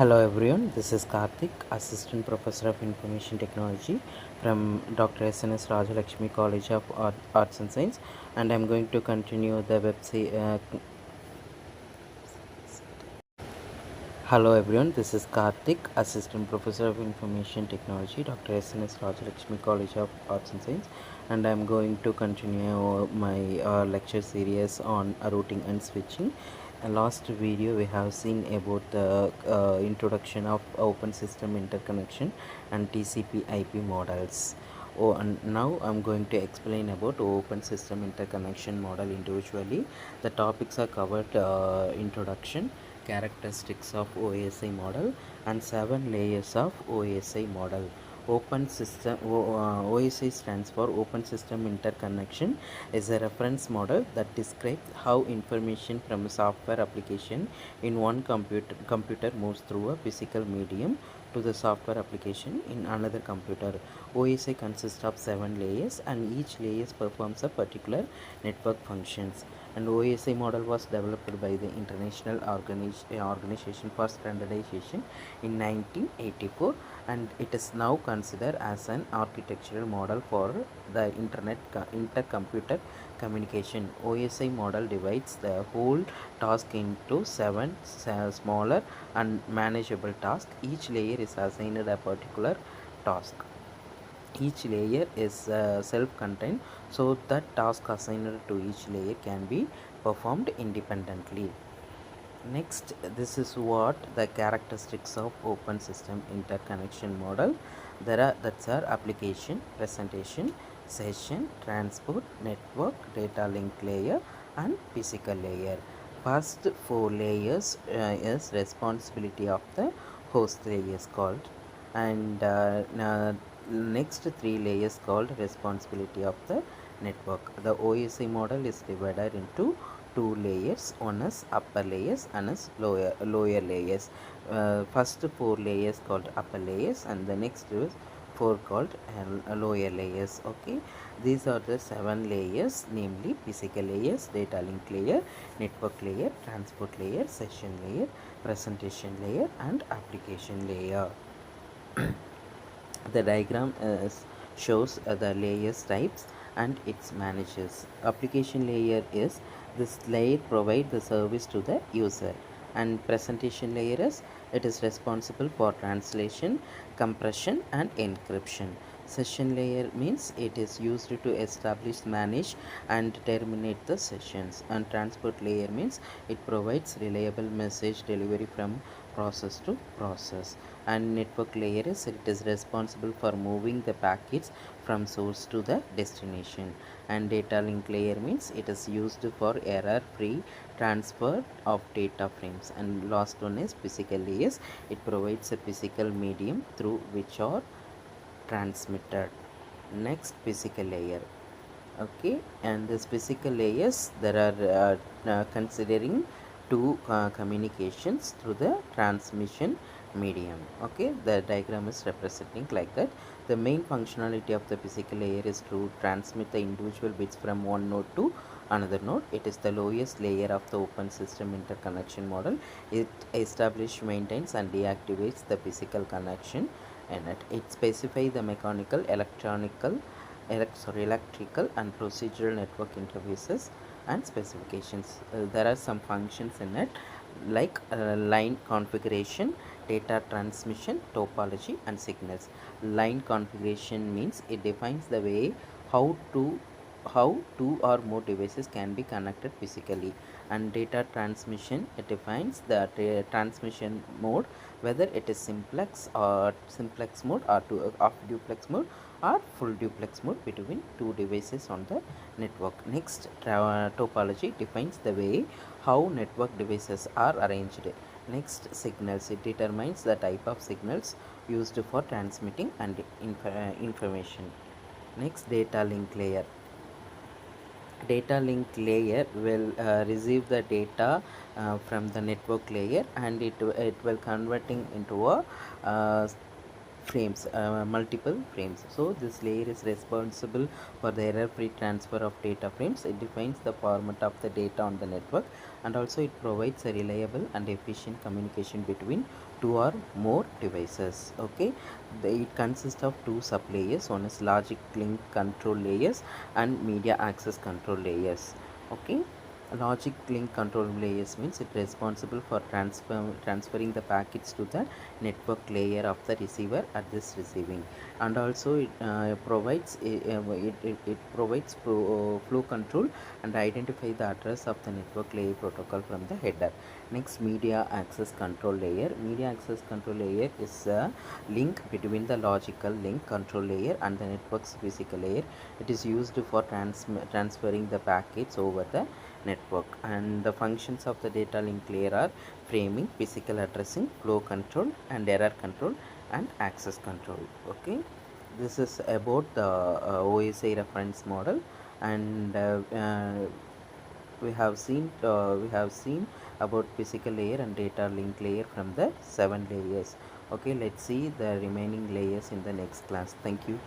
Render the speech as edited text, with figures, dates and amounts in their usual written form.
Hello everyone, this is Karthik, Assistant Professor of Information Technology from Dr. SNS Rajalakshmi College of Arts and Science, and I'm going to continue the website. Hello everyone, this is Karthik, Assistant Professor of Information Technology, Dr. SNS Rajalakshmi College of Arts and Science, and I'm going to continue my lecture series on routing and switching. Last video we have seen about the introduction of open system interconnection and TCP IP models. Oh, and now I'm going to explain about open system interconnection model individually. The topics are covered: introduction, characteristics of OSI model, and 7 layers of OSI model. Open system OSI stands for Open System Interconnection, is a reference model that describes how information from a software application in one computer moves through a physical medium to the software application in another computer. OSI consists of 7 layers, and each layer performs a particular network functions. And OSI model was developed by the International Organization for Standardization in 1984, and it is now considered as an architectural model for the intercomputer communication. OSI model divides the whole task into 7 smaller and manageable tasks. Each layer is assigned a particular task. Each layer is self-contained, so that task assigned to each layer can be performed independently. Next, this is what the characteristics of open system interconnection model. That's our application, presentation, session, transport, network, data link layer, and physical layer. First 4 layers is responsibility of the host layers called, and next 3 layers called responsibility of the network. The OSI model is divided into 2 layers, one is upper layers and is lower layers. First 4 layers called upper layers, and the next is 4 called lower layers. Okay, these are the 7 layers, namely physical layers, data link layer, network layer, transport layer, session layer, presentation layer, and application layer. The diagram shows the layers types and its managers. Application layer is this layer provide the service to the user, and presentation layer is it is responsible for translation, compression, and encryption. Session layer means it is used to establish, manage, and terminate the sessions. And transport layer means it provides reliable message delivery from process to process. And network layer is it is responsible for moving the packets from source to the destination. And data link layer means it is used for error free transfer of data frames. And last one is physical layers, it provides a physical medium through which are transmitted. Next, physical layer. Okay, and this physical layers there are considering two communications through the transmission medium. Okay, the diagram is representing like that. The main functionality of the physical layer is to transmit the individual bits from one node to another node. It is the lowest layer of the open system interconnection model. It establishes, maintains, and deactivates the physical connection in it. It specifies the mechanical, electrical and procedural network interfaces and specifications. There are some functions in it, like line configuration, data transmission, topology, and signals. Line configuration means it defines the way how to how two or more devices can be connected physically. And data transmission, it defines the transmission mode, whether it is simplex mode or off duplex mode or full duplex mode between two devices on the network. Next, topology defines the way how network devices are arranged. Next, signals, it determines the type of signals used for transmitting and information. Next, data link layer. Data link layer will receive the data from the network layer, and it will converting into a frames, multiple frames. So this layer is responsible for the error free transfer of data frames. It defines the format of the data on the network, and also it provides a reliable and efficient communication between two or more devices. Okay, it consists of two sublayers. One is logic link control layers and media access control layers. Okay, logic link control layers means it responsible for transferring the packets to the network layer of the receiver at this receiving, and also it provides it provides flow control and identify the address of the network layer protocol from the header. Next, media access control layer. Media access control layer is a link between the logical link control layer and the network's physical layer. It is used for transferring the packets over the network, and the functions of the data link layer are framing, physical addressing, flow control, and error control, and access control. Okay, this is about the OSI reference model, and we have seen about physical layer and data link layer from the 7 layers. Okay, let's see the remaining layers in the next class. Thank you.